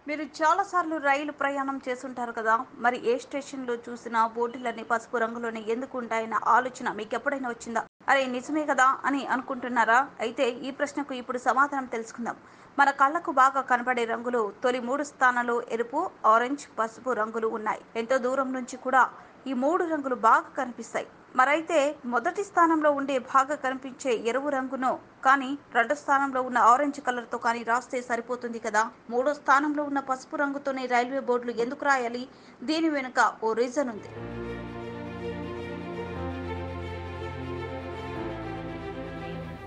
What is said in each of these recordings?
మీరు చాలా సార్లు రైలు ప్రయాణం చేసుంటారు కదా! మరి ఏ స్టేషన్‌లో చూసినా బోర్డులన్నీ పసుపు రంగులోనే ఎందుకు ఉంటాయన్న ఆలోచన మీకెప్పుడైనా వచ్చిందా? అరే! నిజమే కదా! అని అనుకుంటున్నారా? అయితే ఈ ప్రశ్నకు ఇప్పుడు సమాధానం తెలుసుకుందాం. మన కళ్ళకు బాగా కనపడే రంగులు తొలి 3 స్థానాల్లో ఎరుపు, ఆరెంజ్, పసుపు రంగులు ఉన్నాయి. ఎంతో దూరం నుంచి కూడా ఈ 3 రంగులు బాగా కనిపిస్తాయి. మరైతే మొదటి స్థానంలో ఉండే బాగా కనిపించే ఎరుపు రంగును కానీ రెండో స్థానంలో ఉన్న ఆరెంజ్ కలర్‌తో కానీ రాస్తే సరిపోతుంది కదా! మూడో స్థానంలో ఉన్న పసుపు రంగుతోనే రైల్వే బోర్డులు ఎందుకు రాయాలి? దీని వెనుక ఓ రీజన్ ఉంది.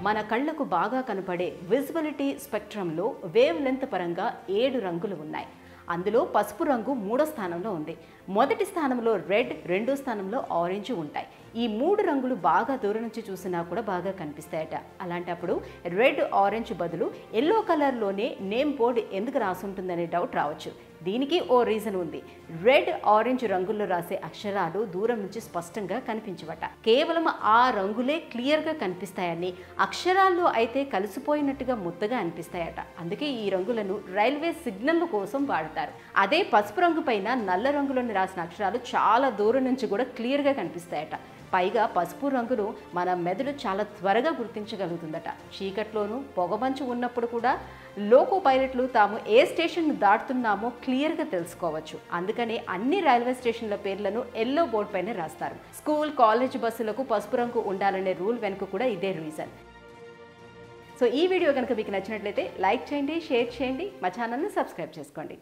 మన కళ్ళకు బాగా కనపడే విజిబిలిటీ స్పెక్ట్రంలో వేవ్ లెంత్ పరంగా 7 రంగులు ఉన్నాయి. అందులో పసుపు రంగు 3వ స్థానంలో ఉంది. మొదటి స్థానంలో రెడ్, రెండో స్థానంలో ఆరెంజ్ ఉంటాయి. ఈ 3 రంగులు బాగా దూరం నుంచి చూసినా కూడా బాగా కనిపిస్తాయట. అలాంటప్పుడు రెడ్, ఆరెంజ్ బదులు ఎల్లో కలర్లోనే నేమ్ బోర్డు ఎందుకు రాసుంటుందనే డౌట్ రావచ్చు. దీనికి ఓ రీజన్ ఉంది. రెడ్, ఆరెంజ్ రంగుల్లో రాసే అక్షరాలు దూరం నుంచి స్పష్టంగా కనిపించవట. కేవలం ఆ రంగులే క్లియర్గా కనిపిస్తాయని, అక్షరాల్లో అయితే కలిసిపోయినట్టుగా ముద్దగా అనిపిస్తాయట. అందుకే ఈ రంగులను రైల్వే సిగ్నల్ కోసం వాడతారు. అదే పసుపు రంగు పైన నల్ల రంగులోని రాసిన అక్షరాలు చాలా దూరం నుంచి కూడా క్లియర్గా కనిపిస్తాయట. పైగా పసుపు రంగును మన మెదడు చాలా త్వరగా గుర్తించగలుగుతుందట. చీకట్లోనూ పొగమంచు ఉన్నప్పుడు కూడా లోకో పైలట్లు తాము ఏ స్టేషన్ను దాటుతున్నామో క్లియర్గా తెలుసుకోవచ్చు. అందుకనే అన్ని రైల్వే స్టేషన్ల పేర్లను ఎల్లో బోర్డు పైన రాస్తారు. స్కూల్, కాలేజ్ బస్సులకు పసుపు రంగు ఉండాలనే రూల్ వెనుక కూడా ఇదే రీజన్. సో ఈ వీడియో కనుక మీకు నచ్చినట్లయితే లైక్ చేయండి, షేర్ చేయండి, మా ఛానల్ని సబ్స్క్రైబ్ చేసుకోండి.